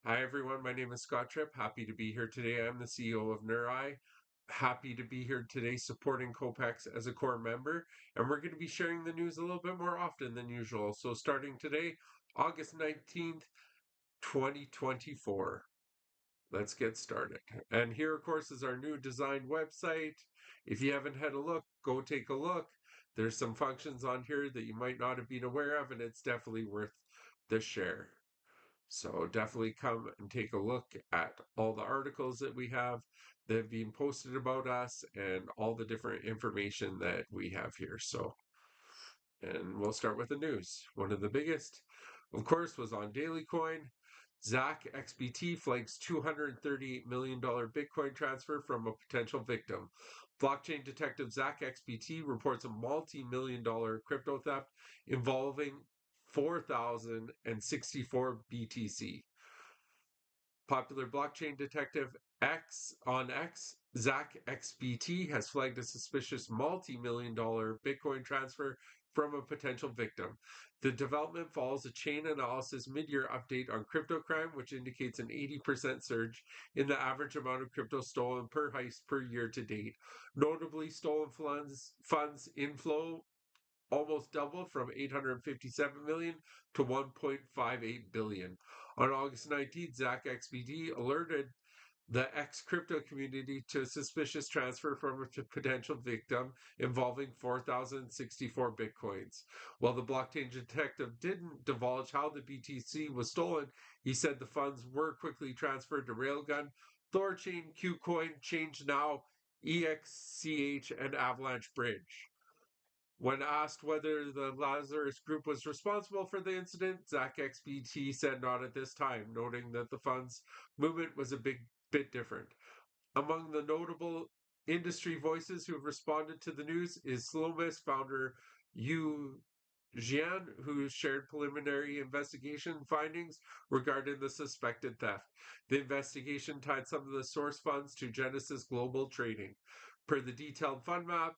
Hi everyone, my name is Scott Tripp. Happy to be here today. I'm the CEO of Neurai. Happy to be here today supporting Copex as a core member, and we're going to be sharing the news a little bit more often than usual. So starting today, August 19th, 2024. Let's get started. And here, of course, is our new designed website. If you haven't had a look, go take a look. There's some functions on here that you might not have been aware of, and it's definitely worth the share. So definitely come and take a look at all the articles that we have that have been posted about us and all the different information that we have here. And we'll start with the news. One of the biggest, of course, was on Daily Coin. ZachXBT flags $238 million Bitcoin transfer from a potential victim. Blockchain detective ZachXBT reports a multi-million dollar crypto theft involving 4,064 BTC. Popular blockchain detective X on X, ZachXBT, has flagged a suspicious multi-million dollar Bitcoin transfer from a potential victim. The development follows a chain analysis mid-year update on crypto crime, which indicates an 80% surge in the average amount of crypto stolen per heist per year to date. Notably, stolen funds inflow almost doubled from 857 million to 1.58 billion. On August 19th, ZachXBT alerted the X crypto community to a suspicious transfer from a potential victim involving 4,064 bitcoins. While the blockchain detective didn't divulge how the BTC was stolen, he said the funds were quickly transferred to Railgun, Thorchain, Qcoin, Change Now, EXCH, and Avalanche Bridge. When asked whether the Lazarus Group was responsible for the incident, ZachXBT said not at this time, noting that the fund's movement was a bit different. Among the notable industry voices who have responded to the news is Slomis founder Yu Jian, who shared preliminary investigation findings regarding the suspected theft. The investigation tied some of the source funds to Genesis Global Trading. Per the detailed fund map,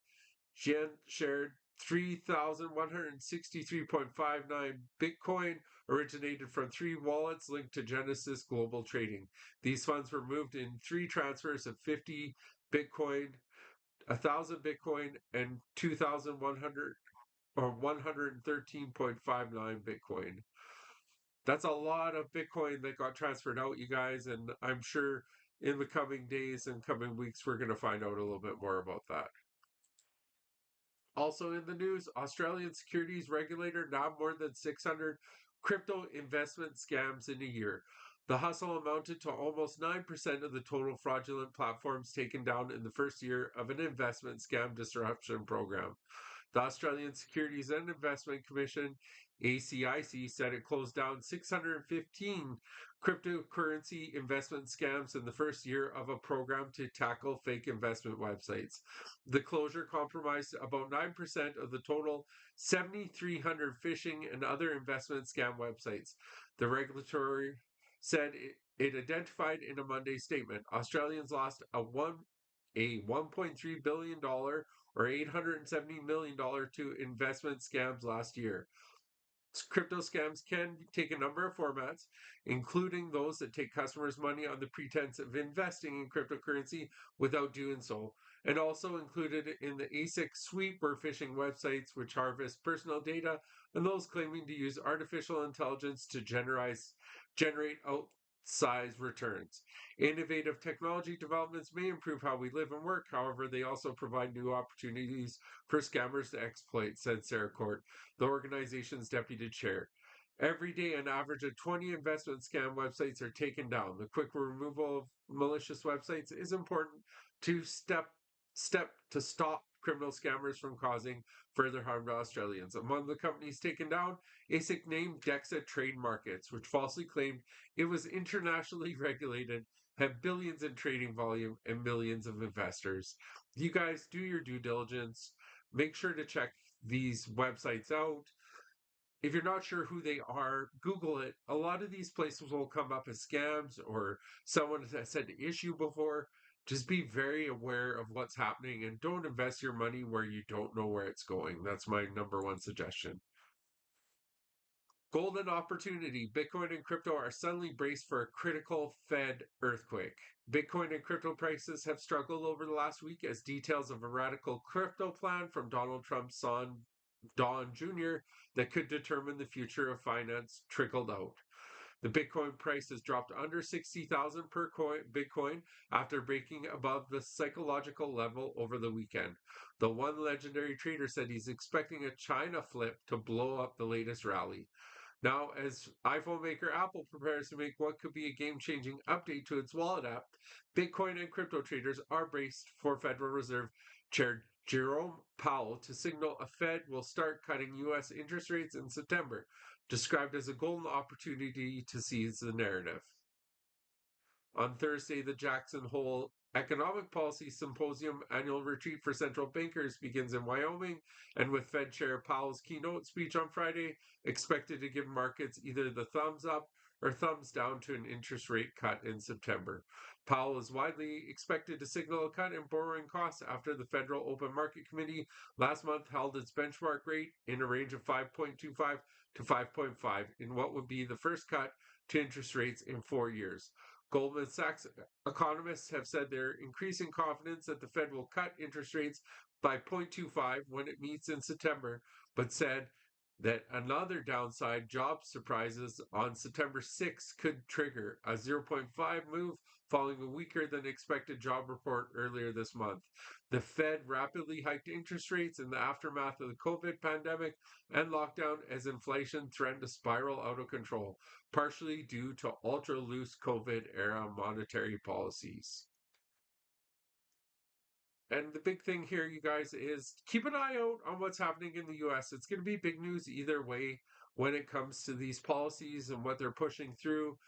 Jian shared 3,163.59 Bitcoin originated from three wallets linked to Genesis Global Trading. These funds were moved in three transfers of 50 Bitcoin, 1,000 Bitcoin, and 2,100 or 113.59 Bitcoin. That's a lot of Bitcoin that got transferred out, you guys, and I'm sure in the coming days and coming weeks we're going to find out a little bit more about that. Also in the news, Australian Securities Regulator now more than 600 crypto investment scams in a year. The hustle amounted to almost 9% of the total fraudulent platforms taken down in the first year of an investment scam disruption program. The Australian Securities and Investment Commission, ACIC, said it closed down 615 cryptocurrency investment scams in the first year of a program to tackle fake investment websites. The closure compromised about 9% of the total 7,300 phishing and other investment scam websites. The regulatory said it identified in a Monday statement Australians lost a $1.3 billion or $870 million to investment scams last year. Crypto scams can take a number of formats, including those that take customers' money on the pretense of investing in cryptocurrency without doing so, and also included in the ASIC sweep were phishing websites which harvest personal data and those claiming to use artificial intelligence to generate outsized returns. Innovative technology developments may improve how we live and work, however, they also provide new opportunities for scammers to exploit, said Sarah Court, the organization's deputy chair. Every day, an average of 20 investment scam websites are taken down. The quick removal of malicious websites is important to step to stop criminal scammers from causing further harm to Australians. Among the companies taken down, ASIC named DEXA Trade Markets, which falsely claimed it was internationally regulated, had billions in trading volume, and millions of investors. You guys do your due diligence. Make sure to check these websites out. If you're not sure who they are, Google it. A lot of these places will come up as scams or someone has said issue before. Just be very aware of what's happening and don't invest your money where you don't know where it's going. That's my number one suggestion. Golden opportunity. Bitcoin and crypto are suddenly braced for a critical Fed earthquake. Bitcoin and crypto prices have struggled over the last week as details of a radical crypto plan from Donald Trump's son, Don Jr., that could determine the future of finance trickled out. The Bitcoin price has dropped under 60,000 per Bitcoin after breaking above the psychological level over the weekend. The one legendary trader said he's expecting a China flip to blow up the latest rally. Now, as iPhone maker Apple prepares to make what could be a game changing update to its wallet app, Bitcoin and crypto traders are braced for Federal Reserve Chair Jerome Powell to signal a Fed will start cutting U.S. interest rates in September, described as a golden opportunity to seize the narrative. On Thursday, the Jackson Hole Economic Policy Symposium annual retreat for central bankers begins in Wyoming, and with Fed Chair Powell's keynote speech on Friday, expected to give markets either the thumbs up or thumbs down to an interest rate cut in September. Powell is widely expected to signal a cut in borrowing costs after the Federal Open Market Committee last month held its benchmark rate in a range of 5.25 to 5.5 in what would be the first cut to interest rates in 4 years. Goldman Sachs economists have said they're increasing confidence that the Fed will cut interest rates by 0.25 when it meets in September, but said that another downside job surprises on September 6th could trigger a 0.5 move following a weaker than expected job report earlier this month. The Fed rapidly hiked interest rates in the aftermath of the COVID pandemic and lockdown as inflation threatened to spiral out of control, partially due to ultra loose COVID era monetary policies. And the big thing here, you guys, is keep an eye out on what's happening in the US. It's going to be big news either way when it comes to these policies and what they're pushing through.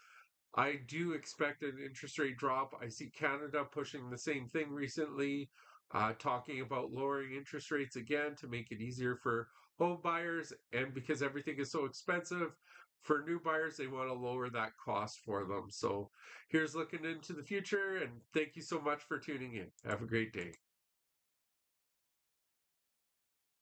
I do expect an interest rate drop. I see Canada pushing the same thing recently, talking about lowering interest rates again to make it easier for home buyers. And because everything is so expensive for new buyers, they want to lower that cost for them. So here's looking into the future. And thank you so much for tuning in. Have a great day.